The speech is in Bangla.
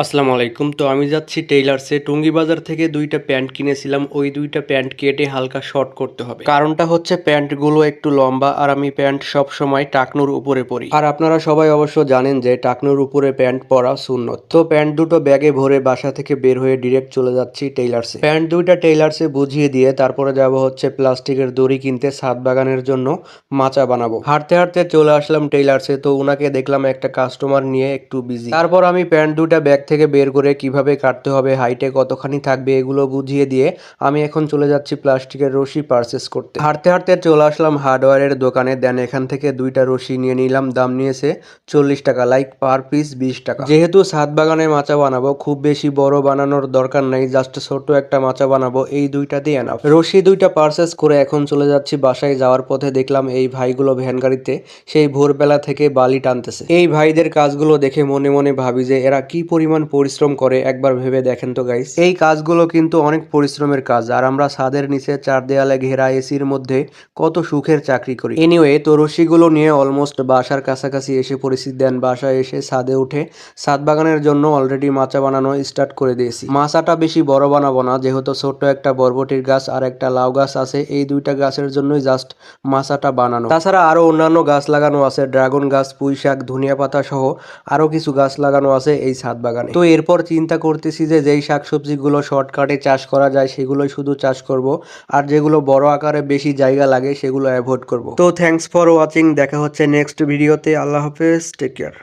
আসসালামু আলাইকুম। তো আমি যাচ্ছি টেইলার্সে। টুঙ্গি বাজার থেকে ২ টা প্যান্ট কিনেছিলাম। ওই ২ টা প্যান্ট কেটে হালকা শর্ট করতে হবে। কারণটা হচ্ছে প্যান্টগুলো একটু লম্বা আর আমি প্যান্ট সবসময় টাকনুর উপরে পরি। আর আপনারা সবাই অবশ্য জানেন যে টাকনুর উপরে প্যান্ট পরা সুন্নত। তো প্যান্ট দুটো ব্যাগে ভরে বাসা থেকে বের হয়ে ডিরেক্ট চলে যাচ্ছি টেইলার্সে। প্যান্ট ২ টা টেইলার্সে বুঝিয়ে দিয়ে তারপরে যাব হচ্ছে প্লাস্টিকের দড়ি কিনতে ছাদ বাগানের জন্য মাচা বানাবো। হাঁটতে হাঁটতে চলে আসলাম টেইলার্সে। তো উনাকে দেখলাম একটা কাস্টমার নিয়ে একটু বিজি। তারপর আমি প্যান্ট ২ টা ব্যাগ থেকে বের করে কিভাবে কাটতে হবে, হাইটে কতখানি থাকবে এগুলো বুঝিয়ে দিয়ে আমি এখন চলে যাচ্ছি প্লাস্টিকের রশি পারচেস করতে। হাঁটতে হাঁটতে চলে আসলাম হার্ডওয়্যারের দোকানে। দেন এখান থেকে ২ টা রশি নিয়ে নিলাম। দাম নিয়েছে ৪০ টাকা, লাইক পার পিস ২০ টাকা। যেহেতু ছাদ বাগানে মাচা বানাবো, খুব বেশি বড় বানানোর দরকার নাই, জাস্ট ছোট্ট একটা মাচা বানাবো, এই ২টা দিয়ে এনাফ। রশি ২ টা পারচেস করে এখন চলে যাচ্ছি বাসায়। যাওয়ার পথে দেখলাম এই ভাইগুলো ভ্যান গাড়িতে সেই ভোরবেলা থেকে বালি টানতেছে। এই ভাইদের কাজগুলো দেখে মনে মনে ভাবি যে এরা কি পরিমাণ পরিশ্রম করে, একবার ভেবে দেখেন তো গাইস। এই কাজগুলো কিন্তু অনেক পরিশ্রমের কাজ, আর আমরা ছাদের নিচে চার দেয়ালে ঘেরা এসির মধ্যে কত সুখের চাকরি করি। এনিওয়ে, তো রশিগুলো নিয়ে অলমোস্ট বাসার কাছাকাছি এসে পরিস্থিতি। দেন বাসায় এসে ছাদে উঠে ছাদ বাগানের জন্য অলরেডি মাচা বানানো স্টার্ট করে দিয়েছি। মাচাটা বেশি বড় বানাবো না, যেহেতু ছোট্ট একটা বরবটির গাছ আর একটা লাউ গাছ আছে, এই ২টা গাছের জন্যই জাস্ট মাচাটা বানানো। তাছাড়া আরো অন্যান্য গাছ লাগানো আছে, ড্রাগন গাছ, পুঁই শাক, ধনিয়া পাতা সহ আরো কিছু গাছ লাগানো আছে এই ছাদ বাগানে। তো এরপর চিন্তা করতেছি যে যেই শাকসবজিগুলো শর্টকাটে চাষ করা যায় সেগুলোই শুধু চাষ করব, আর যেগুলো বড় আকারে বেশি জায়গা লাগে সেগুলো অ্যাভয়েড করব। তো থ্যাঙ্কস ফর ওয়াচিং, দেখা হচ্ছে নেক্সট ভিডিওতে। আল্লাহ হাফেজ, টেক কেয়ার।